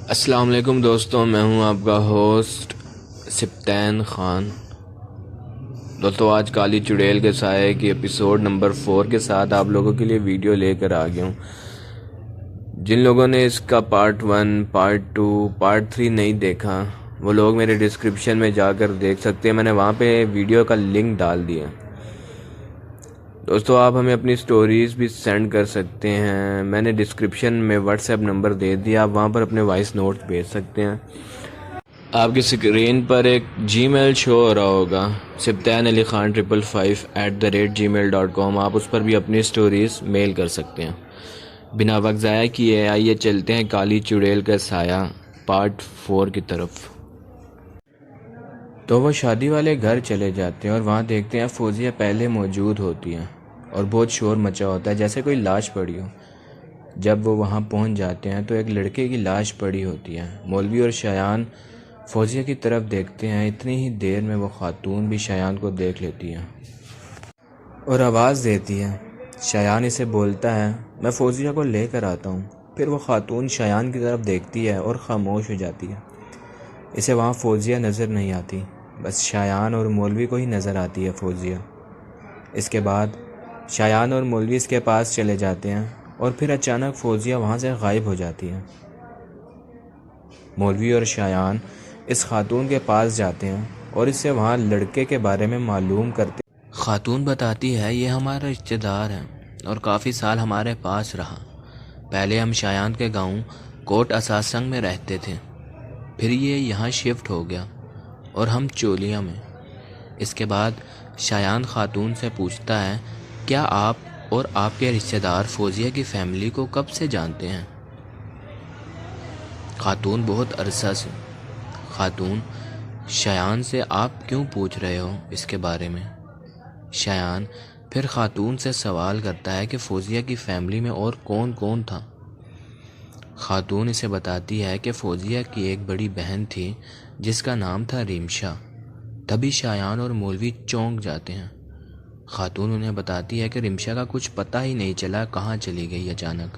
السلام علیکم دوستوں، میں ہوں آپ کا ہوسٹ سبطین خان۔ دوستوں، آج کالی چڑیل کے سائے کی ایپیسوڈ نمبر 4 کے ساتھ آپ لوگوں کے لیے ویڈیو لے کر آ گیا ہوں۔ جن لوگوں نے اس کا پارٹ 1، پارٹ 2، پارٹ 3 نہیں دیکھا وہ لوگ میرے ڈسکرپشن میں جا کر دیکھ سکتے ہیں، میں نے وہاں پہ ویڈیو کا لنک ڈال دیا۔ دوستو، آپ ہمیں اپنی سٹوریز بھی سینڈ کر سکتے ہیں، میں نے ڈسکرپشن میں واٹس ایپ نمبر دے دیا، آپ وہاں پر اپنے وائس نوٹ بھیج سکتے ہیں۔ آپ کی اسکرین پر ایک جی میل شو ہو رہا ہوگا، SubtainAliKhan555@gmail.com، آپ اس پر بھی اپنی سٹوریز میل کر سکتے ہیں۔ بنا وقت ضائع کیے آئیے چلتے ہیں کالی چڑیل کا سایہ پارٹ 4 کی طرف۔ تو وہ شادی والے گھر چلے جاتے ہیں اور وہاں دیکھتے ہیں فوزیہ پہلے موجود ہوتی ہیں اور بہت شور مچا ہوتا ہے جیسے کوئی لاش پڑی ہو۔ جب وہ وہاں پہنچ جاتے ہیں تو ایک لڑکے کی لاش پڑی ہوتی ہے۔ مولوی اور شایان فوزیہ کی طرف دیکھتے ہیں، اتنی ہی دیر میں وہ خاتون بھی شایان کو دیکھ لیتی ہے اور آواز دیتی ہے۔ شایان اسے بولتا ہے، میں فوزیہ کو لے کر آتا ہوں۔ پھر وہ خاتون شایان کی طرف دیکھتی ہے اور خاموش ہو جاتی ہے۔ اسے وہاں فوزیہ نظر نہیں آتی، بس شایان اور مولوی کو ہی نظر آتی ہے فوزیہ۔ اس کے بعد شایان اور مولوی اس کے پاس چلے جاتے ہیں اور پھر اچانک فوزیہ وہاں سے غائب ہو جاتی ہے۔ مولوی اور شایان اس خاتون کے پاس جاتے ہیں اور اس سے وہاں لڑکے کے بارے میں معلوم کرتے ہیں۔ خاتون بتاتی ہے، یہ ہمارا رشتہ دار ہے اور کافی سال ہمارے پاس رہا۔ پہلے ہم شایان کے گاؤں کوٹ اساسنگ میں رہتے تھے، پھر یہ یہاں شفٹ ہو گیا اور ہم چولیا میں۔ اس کے بعد شایان خاتون سے پوچھتا ہے، کیا آپ اور آپ کے رشتہ دار فوزیہ کی فیملی کو کب سے جانتے ہیں؟ خاتون بہت عرصہ سے۔ خاتون شایان سے، آپ کیوں پوچھ رہے ہو اس کے بارے میں؟ شایان پھر خاتون سے سوال کرتا ہے کہ فوزیہ کی فیملی میں اور کون کون تھا؟ خاتون اسے بتاتی ہے کہ فوزیہ کی ایک بڑی بہن تھی جس کا نام تھا ریمشا۔ تبھی شایان اور مولوی چونک جاتے ہیں۔ خاتون انہیں بتاتی ہے کہ ریمشا کا کچھ پتہ ہی نہیں چلا کہاں چلی گئی اچانک۔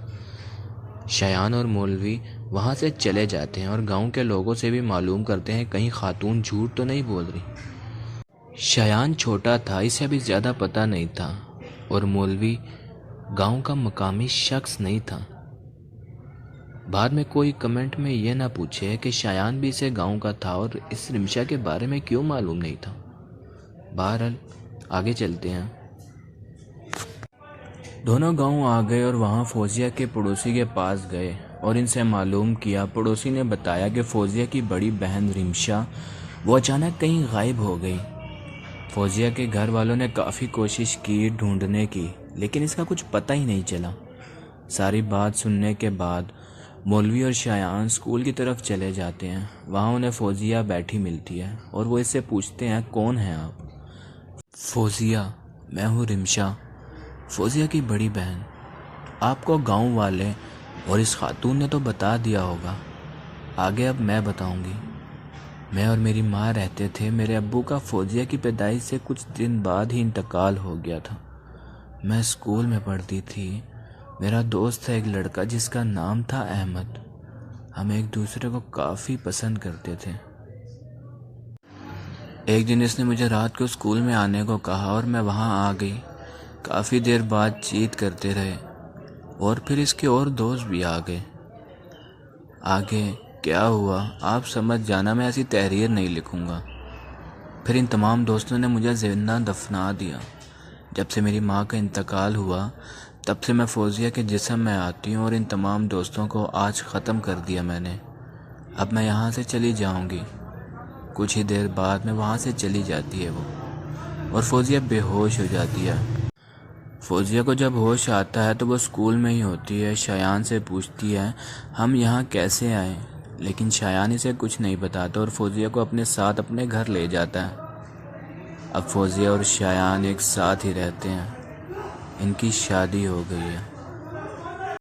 شایان اور مولوی وہاں سے چلے جاتے ہیں اور گاؤں کے لوگوں سے بھی معلوم کرتے ہیں کہیں خاتون جھوٹ تو نہیں بول رہی۔ شایان چھوٹا تھا، اسے ابھی زیادہ پتہ نہیں تھا، اور مولوی گاؤں کا مقامی شخص نہیں تھا۔ بعد میں کوئی کمنٹ میں یہ نہ پوچھے کہ شایان بھی اسے گاؤں کا تھا اور اس رمشا کے بارے میں کیوں معلوم نہیں تھا۔ بہرحال آگے چلتے ہیں۔ دونوں گاؤں آ گئے اور وہاں فوزیہ کے پڑوسی کے پاس گئے اور ان سے معلوم کیا۔ پڑوسی نے بتایا کہ فوزیہ کی بڑی بہن رمشا وہ اچانک کہیں غائب ہو گئی۔ فوزیہ کے گھر والوں نے کافی کوشش کی ڈھونڈنے کی، لیکن اس کا کچھ پتہ ہی نہیں چلا۔ ساری بات سننے کے بعد مولوی اور شایان اسکول کی طرف چلے جاتے ہیں۔ وہاں انہیں فوزیہ بیٹھی ملتی ہے اور وہ اس سے پوچھتے ہیں، کون ہیں آپ؟ فوزیہ، میں ہوں رمشا، فوزیہ کی بڑی بہن۔ آپ کو گاؤں والے اور اس خاتون نے تو بتا دیا ہوگا، آگے اب میں بتاؤں گی۔ میں اور میری ماں رہتے تھے، میرے ابو کا فوزیہ کی پیدائش سے کچھ دن بعد ہی انتقال ہو گیا تھا۔ میں اسکول میں پڑھتی تھی، میرا دوست تھا ایک لڑکا جس کا نام تھا احمد۔ ہم ایک دوسرے کو کافی پسند کرتے تھے۔ ایک دن اس نے مجھے رات کو اسکول میں آنے کو کہا اور میں وہاں آ گئی۔ کافی دیر بات چیت کرتے رہے اور پھر اس کے اور دوست بھی آ گئے۔ آگے کیا ہوا آپ سمجھ جانا، میں ایسی تحریر نہیں لکھوں گا۔ پھر ان تمام دوستوں نے مجھے زندہ دفنا دیا۔ جب سے میری ماں کا انتقال ہوا تب سے میں فوزیہ کے جسم میں آتی ہوں اور ان تمام دوستوں کو آج ختم کر دیا میں نے۔ اب میں یہاں سے چلی جاؤں گی۔ کچھ ہی دیر بعد میں وہاں سے چلی جاتی ہے وہ، اور فوزیہ بے ہوش ہو جاتی ہے۔ فوزیہ کو جب ہوش آتا ہے تو وہ اسکول میں ہی ہوتی ہے۔ شایان سے پوچھتی ہے، ہم یہاں کیسے آئے؟ لیکن شایان اسے کچھ نہیں بتاتا اور فوزیہ کو اپنے ساتھ اپنے گھر لے جاتا ہے۔ اب فوزیہ اور شایان ایک ساتھ ہی رہتے ہیں، ان کی شادی ہو گئی ہے۔